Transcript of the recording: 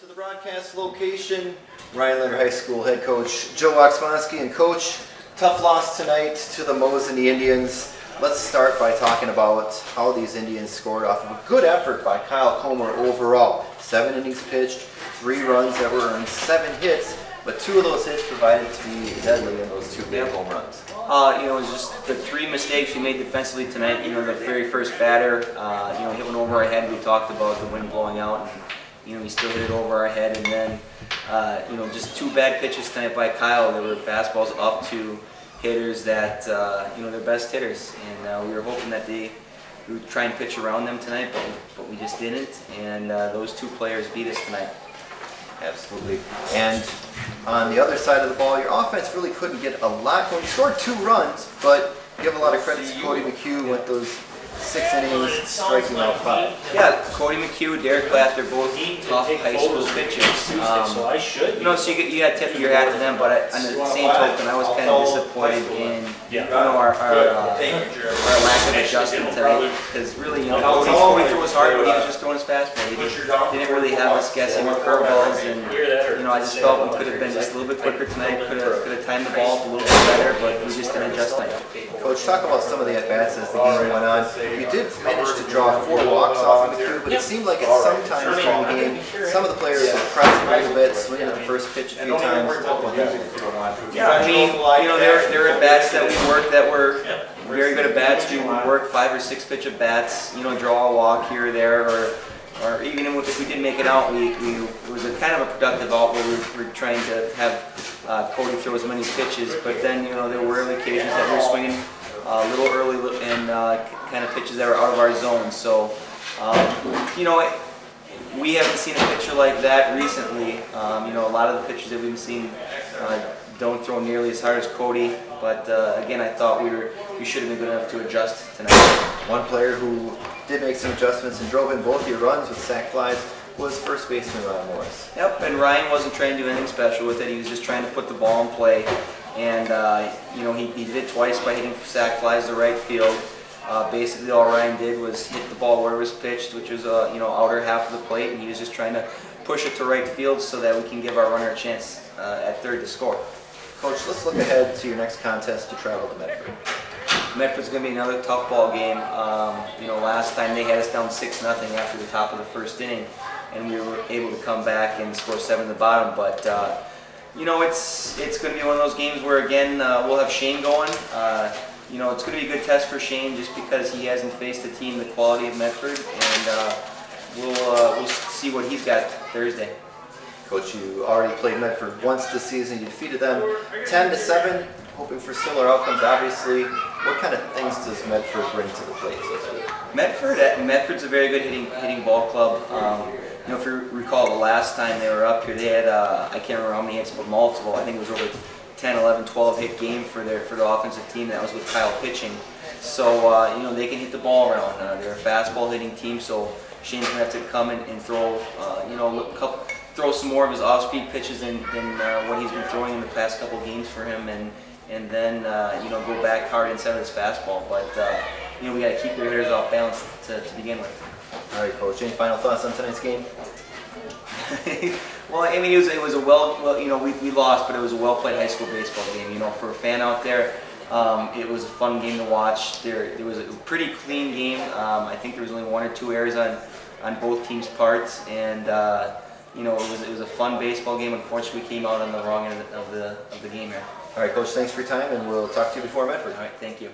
To the broadcast location, Ryan Leonard High School head coach Joe Waksmonski. And coach, tough loss tonight to the Mosinee Indians. Let's start by talking about how these Indians scored off of a good effort by Kyle Comer overall. 7 innings pitched, 3 runs that were earned, 7 hits, but 2 of those hits provided to be deadly in those 2 big home runs. It was just the 3 mistakes we made defensively tonight. The very first batter, hit one over our head. We talked about the wind blowing out, and we still hit it over our head. And then, just 2 bad pitches tonight by Kyle. There were fastballs up to hitters that, they're best hitters, and we were hoping that we would try and pitch around them tonight, but we just didn't. And those 2 players beat us tonight. Absolutely. And on the other side of the ball, your offense really couldn't get a lot going. You scored 2 runs, but you have a lot of credit to Cody McHugh with those 6 innings, striking out 5. Yeah, Cody McHugh, Derek Platt, they're both tough high school pitchers. So you got to tip your hat to them, but on the same token, I was kind of disappointed in our lack of adjustment tonight, because really, Cody threw his hard, but he was just throwing his fastball. He didn't really have us guessing with curveballs, and I just felt we could have been just a little bit quicker tonight. Could have timed the ball up a little bit better, but we just didn't adjust tonight. Coach, talk about some of the at-bats as the game went on. You did manage to draw 4 walks off of McHugh, but it seemed like at some times during the game, some of the players were pressing a little bit, swinging at the first pitch a few times. Yeah, there are at-bats that we worked that were very good at-bats. We worked 5 or 6 pitch at-bats, draw a walk here or there, or even if we didn't make it out, it was a kind of a productive out where we were trying to have Cody throw as many pitches, but then there were early occasions that we were swinging a little early and kind of pitches that were out of our zone. So, we haven't seen a pitcher like that recently. A lot of the pitchers that we've seen don't throw nearly as hard as Cody. But again, I thought we should have been good enough to adjust tonight. One player who did make some adjustments and drove in both your runs with sac flies was first baseman Ryan Morris. Yep, and Ryan wasn't trying to do anything special with it. He was just trying to put the ball in play. And he did it twice by hitting sac flies to right field. Basically, all Ryan did was hit the ball where it was pitched, which was outer half of the plate, and he was just trying to push it to right field so that we can give our runner a chance at third to score. Coach, let's look ahead to your next contest to travel to Medford. Medford's going to be another tough ball game. Last time they had us down 6-0 after the top of the first inning, and we were able to come back and score 7 in the bottom. But it's going to be one of those games where, again, we'll have Shane going. It's going to be a good test for Shane just because he hasn't faced a team the quality of Medford, and we'll see what he's got Thursday. Coach, you already played Medford once this season. You defeated them 10-7, hoping for similar outcomes, obviously. What kind of things does Medford bring to the plate this week? Medford's a very good hitting ball club. If you recall the last time they were up here, they had, I can't remember how many hits, but multiple. I think it was over 10, 11, 12 hit game for the offensive team. That was with Kyle pitching. So, they can hit the ball around. They're a fastball hitting team, so Shane's going to have to come in and throw, throw some more of his off-speed pitches than what he's been throwing in the past couple games for him, and then, go back hard inside of his fastball. But, we got to keep their hitters off balance to begin with. All right, Coach. Any final thoughts on tonight's game? Well, it was a we lost, but it was a well-played high school baseball game. For a fan out there, it was a fun game to watch. There was a pretty clean game. I think there was only 1 or 2 errors on both teams' parts, and it was a fun baseball game. Unfortunately, we came out on the wrong end of the game here. All right, Coach. Thanks for your time, and we'll talk to you before Medford. All right, thank you.